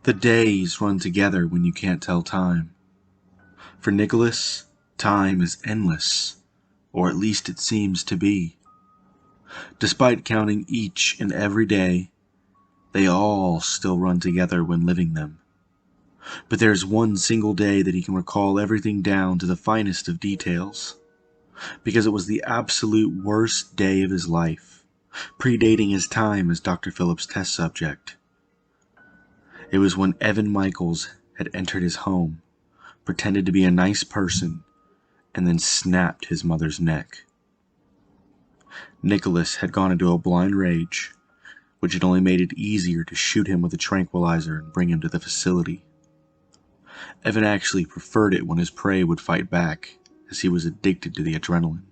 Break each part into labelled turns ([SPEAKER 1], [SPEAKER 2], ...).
[SPEAKER 1] The days run together when you can't tell time. For Nicholas, time is endless, or at least it seems to be. Despite counting each and every day, they all still run together when living them. But there's one single day that he can recall everything down to the finest of details, because it was the absolute worst day of his life, predating his time as Dr. Phillips' test subject. It was when Evan Michaels had entered his home, pretended to be a nice person, and then snapped his mother's neck. Nicholas had gone into a blind rage, which had only made it easier to shoot him with a tranquilizer and bring him to the facility. Evan actually preferred it when his prey would fight back, as he was addicted to the adrenaline.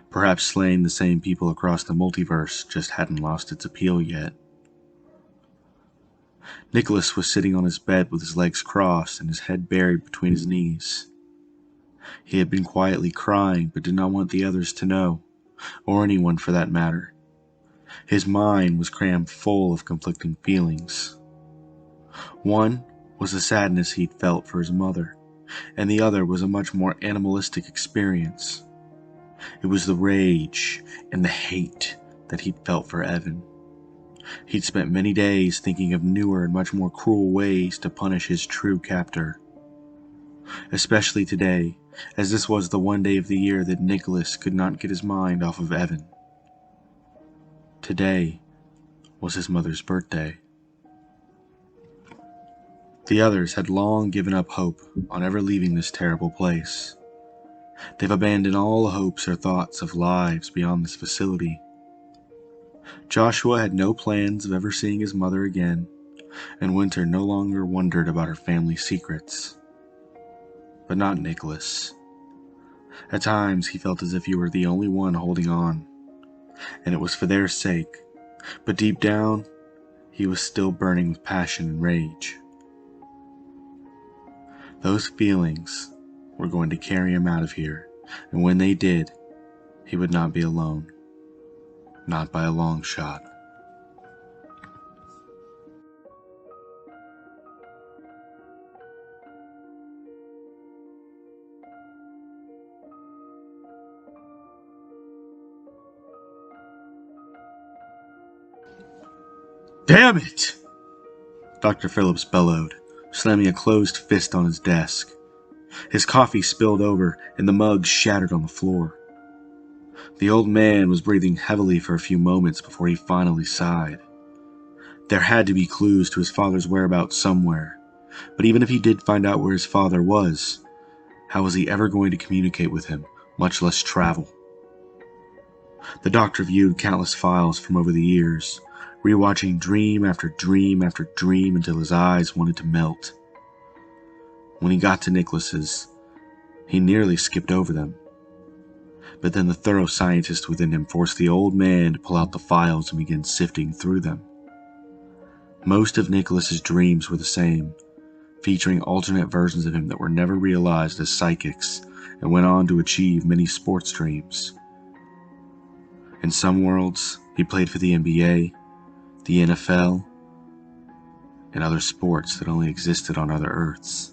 [SPEAKER 1] Perhaps slaying the same people across the multiverse just hadn't lost its appeal yet. Nicholas was sitting on his bed with his legs crossed and his head buried between his knees. He had been quietly crying but did not want the others to know, or anyone for that matter. His mind was crammed full of conflicting feelings. One was the sadness he'd felt for his mother, and the other was a much more animalistic experience. It was the rage and the hate that he'd felt for Evan. He'd spent many days thinking of newer and much more cruel ways to punish his true captor. Especially today, as this was the one day of the year that Nicholas could not get his mind off of Evan. Today was his mother's birthday. The others had long given up hope on ever leaving this terrible place. They've abandoned all hopes or thoughts of lives beyond this facility. Joshua had no plans of ever seeing his mother again, and Winter no longer wondered about her family secrets. But not Nicholas. At times he felt as if he were the only one holding on, and it was for their sake, but deep down, he was still burning with passion and rage. Those feelings were going to carry him out of here, and when they did, he would not be alone. Not by a long shot. Damn it! Dr. Phillips bellowed, slamming a closed fist on his desk. His coffee spilled over and the mug shattered on the floor. The old man was breathing heavily for a few moments before he finally sighed. There had to be clues to his father's whereabouts somewhere, but even if he did find out where his father was, how was he ever going to communicate with him, much less travel? The doctor viewed countless files from over the years, rewatching dream after dream after dream until his eyes wanted to melt. When he got to Nicholas's, he nearly skipped over them. But then the thorough scientist within him forced the old man to pull out the files and begin sifting through them. Most of Nicholas's dreams were the same, featuring alternate versions of him that were never realized as psychics and went on to achieve many sports dreams. In some worlds, he played for the NBA, the NFL, and other sports that only existed on other Earths.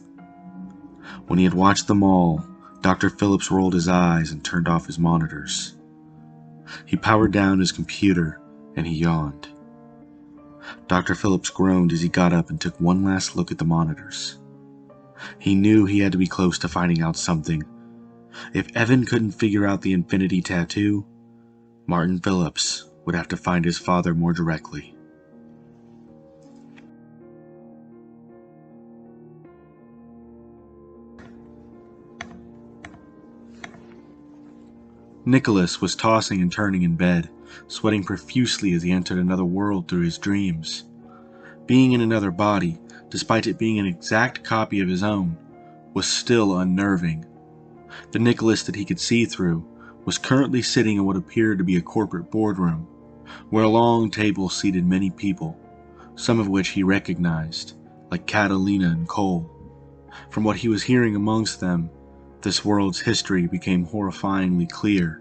[SPEAKER 1] When he had watched them all, Dr. Phillips rolled his eyes and turned off his monitors. He powered down his computer and he yawned. Dr. Phillips groaned as he got up and took one last look at the monitors. He knew he had to be close to finding out something. If Evan couldn't figure out the infinity tattoo, Martin Phillips would have to find his father more directly. Nicholas was tossing and turning in bed, sweating profusely as he entered another world through his dreams. Being in another body, despite it being an exact copy of his own, was still unnerving. The Nicholas that he could see through was currently sitting in what appeared to be a corporate boardroom, where a long table seated many people, some of which he recognized, like Catalina and Cole. From what he was hearing amongst them, this world's history became horrifyingly clear.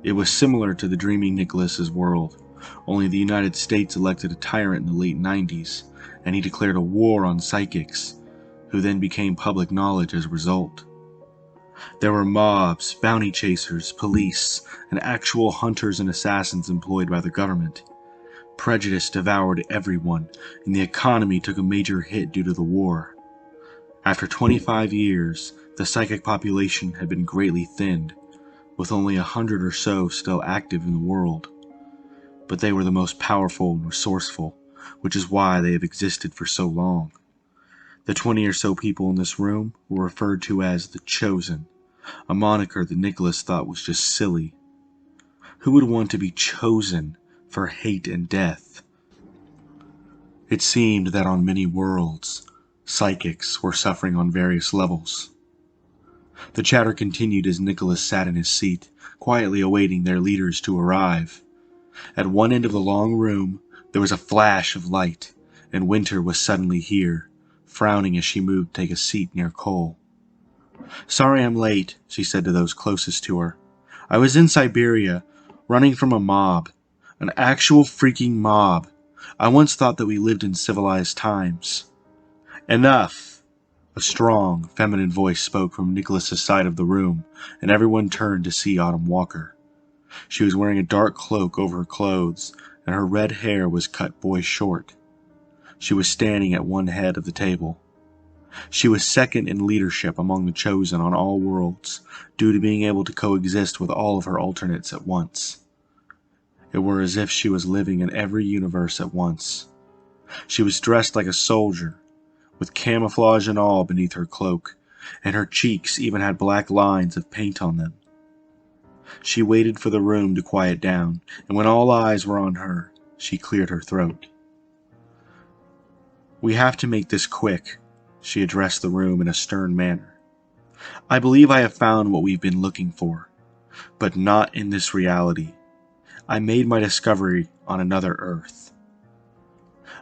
[SPEAKER 1] It was similar to the dreaming Nicholas's world, only the United States elected a tyrant in the late 90s, and he declared a war on psychics, who then became public knowledge as a result. There were mobs, bounty chasers, police, and actual hunters and assassins employed by the government. Prejudice devoured everyone, and the economy took a major hit due to the war. After 25 years, the psychic population had been greatly thinned, with only 100 or so still active in the world. But they were the most powerful and resourceful, which is why they have existed for so long. The 20 or so people in this room were referred to as the Chosen, a moniker that Nicholas thought was just silly. Who would want to be chosen for hate and death? It seemed that on many worlds, psychics were suffering on various levels. The chatter continued as Nicholas sat in his seat, quietly awaiting their leaders to arrive. At one end of the long room, there was a flash of light, and Winter was suddenly here, frowning as she moved to take a seat near Cole. "Sorry I'm late," she said to those closest to her. "I was in Siberia, running from a mob. An actual freaking mob. I once thought that we lived in civilized times." "Enough!" A strong, feminine voice spoke from Nicholas's side of the room, and everyone turned to see Autumn Walker. She was wearing a dark cloak over her clothes, and her red hair was cut boy short. She was standing at one head of the table. She was second in leadership among the Chosen on all worlds, due to being able to coexist with all of her alternates at once. It were as if she was living in every universe at once. She was dressed like a soldier, with camouflage and all beneath her cloak, and her cheeks even had black lines of paint on them. She waited for the room to quiet down, and when all eyes were on her, she cleared her throat. "We have to make this quick," she addressed the room in a stern manner. "I believe I have found what we've been looking for, but not in this reality. I made my discovery on another Earth."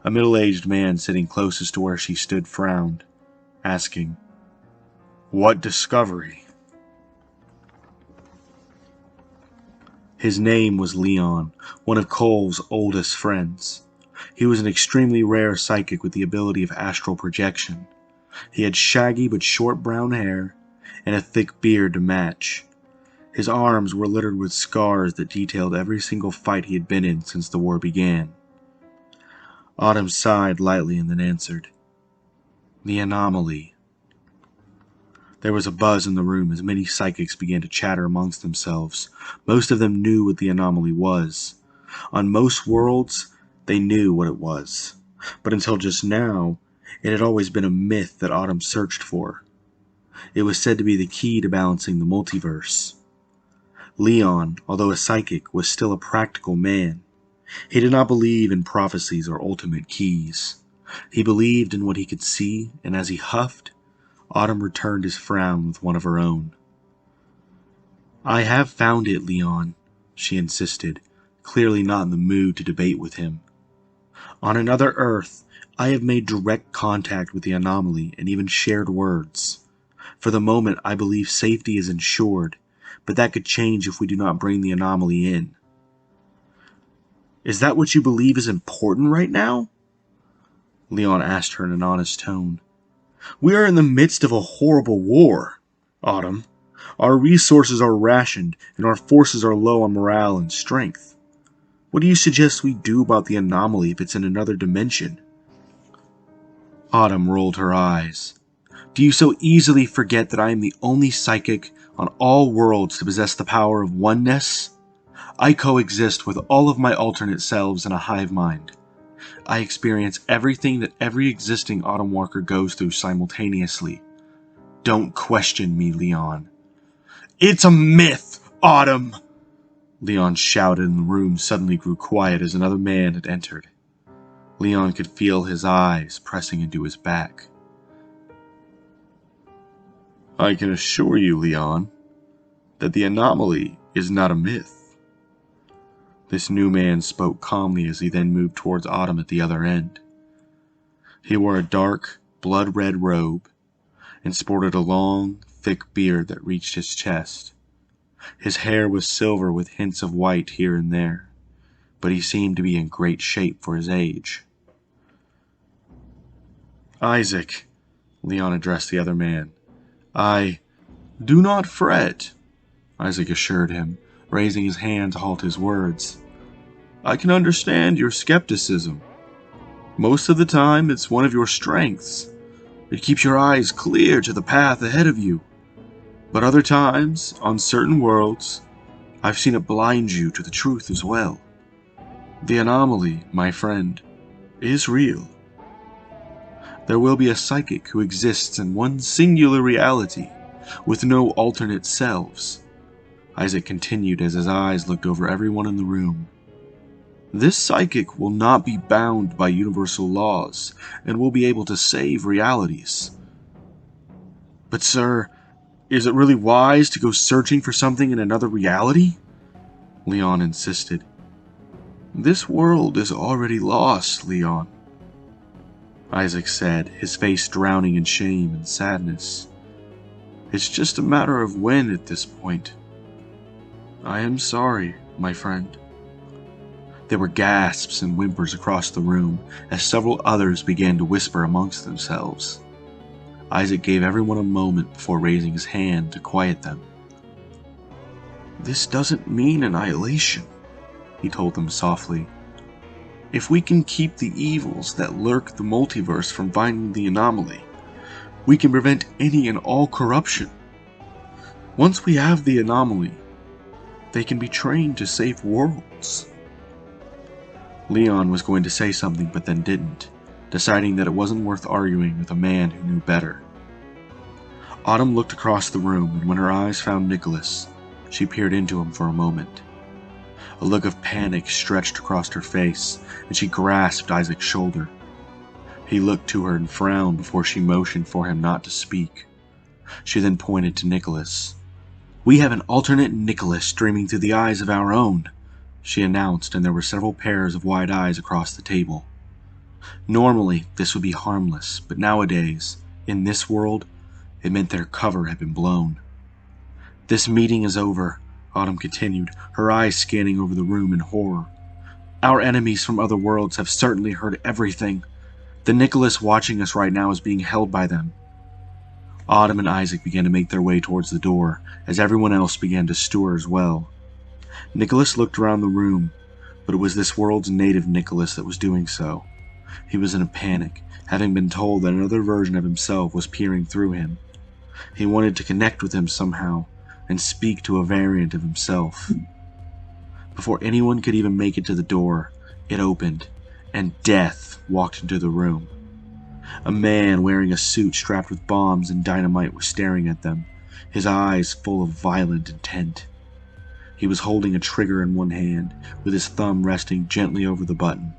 [SPEAKER 1] A middle-aged man sitting closest to where she stood frowned, asking, "What discovery?" His name was Leon, one of Cole's oldest friends. He was an extremely rare psychic with the ability of astral projection. He had shaggy but short brown hair, and a thick beard to match. His arms were littered with scars that detailed every single fight he had been in since the war began. Autumn sighed lightly and then answered, "The anomaly." There was a buzz in the room as many psychics began to chatter amongst themselves. Most of them knew what the anomaly was. On most worlds, they knew what it was. But until just now, it had always been a myth that Autumn searched for. It was said to be the key to balancing the multiverse. Leon, although a psychic, was still a practical man. He did not believe in prophecies or ultimate keys. He believed in what he could see, and as he huffed, Autumn returned his frown with one of her own. "I have found it, Leon," she insisted, clearly not in the mood to debate with him. "On another Earth, I have made direct contact with the anomaly and even shared words. For the moment, I believe safety is ensured, but that could change if we do not bring the anomaly in." "Is that what you believe is important right now?" Leon asked her in an honest tone. "We are in the midst of a horrible war, Autumn. Our resources are rationed, and our forces are low on morale and strength. What do you suggest we do about the anomaly if it's in another dimension?" Autumn rolled her eyes. "Do you so easily forget that I am the only psychic on all worlds to possess the power of oneness? I coexist with all of my alternate selves in a hive mind. I experience everything that every existing Autumn Walker goes through simultaneously. Don't question me, Leon." "It's a myth, Autumn!" Leon shouted, and the room suddenly grew quiet as another man had entered. Leon could feel his eyes pressing into his back. "I can assure you, Leon, that the anomaly is not a myth." This new man spoke calmly as he then moved towards Autumn at the other end. He wore a dark, blood-red robe and sported a long, thick beard that reached his chest. His hair was silver with hints of white here and there, but he seemed to be in great shape for his age. Isaac, Leon addressed the other man. Do not fret, Isaac assured him, raising his hand to halt his words. I can understand your skepticism. Most of the time, it's one of your strengths. It keeps your eyes clear to the path ahead of you. But other times, on certain worlds, I've seen it blind you to the truth as well. The anomaly, my friend, is real. There will be a psychic who exists in one singular reality, with no alternate selves. Isaac continued as his eyes looked over everyone in the room. This psychic will not be bound by universal laws, and will be able to save realities. But sir, is it really wise to go searching for something in another reality? Leon insisted. This world is already lost, Leon, Isaac said, his face drowning in shame and sadness. It's just a matter of when at this point. I am sorry, my friend. There were gasps and whimpers across the room as several others began to whisper amongst themselves. Isaac gave everyone a moment before raising his hand to quiet them. This doesn't mean annihilation, he told them softly. If we can keep the evils that lurk the multiverse from finding the anomaly, we can prevent any and all corruption. Once we have the anomaly, they can be trained to save worlds. Leon was going to say something but then didn't, deciding that it wasn't worth arguing with a man who knew better. Autumn looked across the room, and when her eyes found Nicholas, she peered into him for a moment. A look of panic stretched across her face, and she grasped Isaac's shoulder. He looked to her and frowned before she motioned for him not to speak. She then pointed to Nicholas. We have an alternate Nicholas streaming through the eyes of our own, she announced, and there were several pairs of wide eyes across the table. Normally, this would be harmless, but nowadays, in this world, it meant their cover had been blown. This meeting is over, Autumn continued, her eyes scanning over the room in horror. Our enemies from other worlds have certainly heard everything. The Nicholas watching us right now is being held by them. Autumn and Isaac began to make their way towards the door, as everyone else began to stir as well. Nicholas looked around the room, but it was this world's native Nicholas that was doing so. He was in a panic, having been told that another version of himself was peering through him. He wanted to connect with him somehow, and speak to a variant of himself. Before anyone could even make it to the door, it opened, and death walked into the room. A man wearing a suit strapped with bombs and dynamite was staring at them, his eyes full of violent intent. He was holding a trigger in one hand, with his thumb resting gently over the button.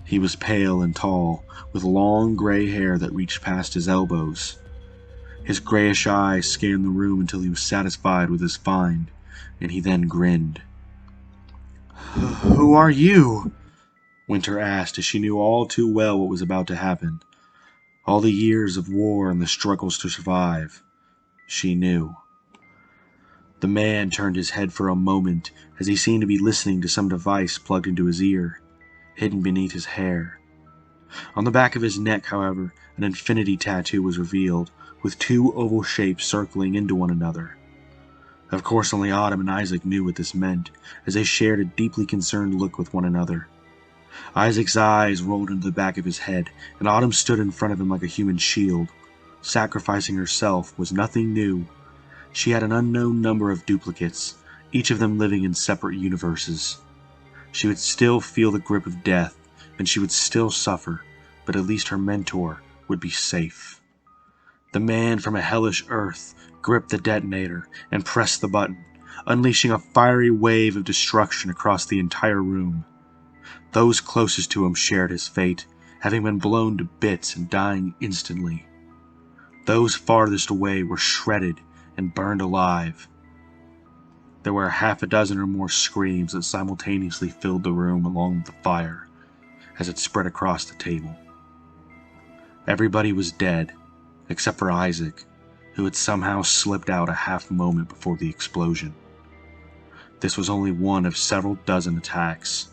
[SPEAKER 1] He was pale and tall, with long gray hair that reached past his elbows. His grayish eyes scanned the room until he was satisfied with his find, and he then grinned. Who are you? Winter asked, as she knew all too well what was about to happen. All the years of war and the struggles to survive. She knew. The man turned his head for a moment as he seemed to be listening to some device plugged into his ear, hidden beneath his hair. On the back of his neck, however, an infinity tattoo was revealed, with two oval shapes circling into one another. Of course, only Autumn and Isaac knew what this meant, as they shared a deeply concerned look with one another. Isaac's eyes rolled into the back of his head, and Autumn stood in front of him like a human shield. Sacrificing herself was nothing new. She had an unknown number of duplicates, each of them living in separate universes. She would still feel the grip of death, and she would still suffer, but at least her mentor would be safe. The man from a hellish earth gripped the detonator and pressed the button, unleashing a fiery wave of destruction across the entire room. Those closest to him shared his fate, having been blown to bits and dying instantly. Those farthest away were shredded and burned alive. There were half a dozen or more screams that simultaneously filled the room along with the fire as it spread across the table. Everybody was dead, except for Isaac, who had somehow slipped out a half moment before the explosion. This was only one of several dozen attacks.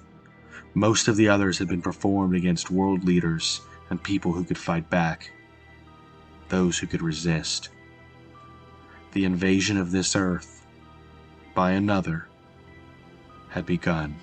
[SPEAKER 1] Most of the others had been performed against world leaders and people who could fight back, those who could resist. The invasion of this earth by another had begun.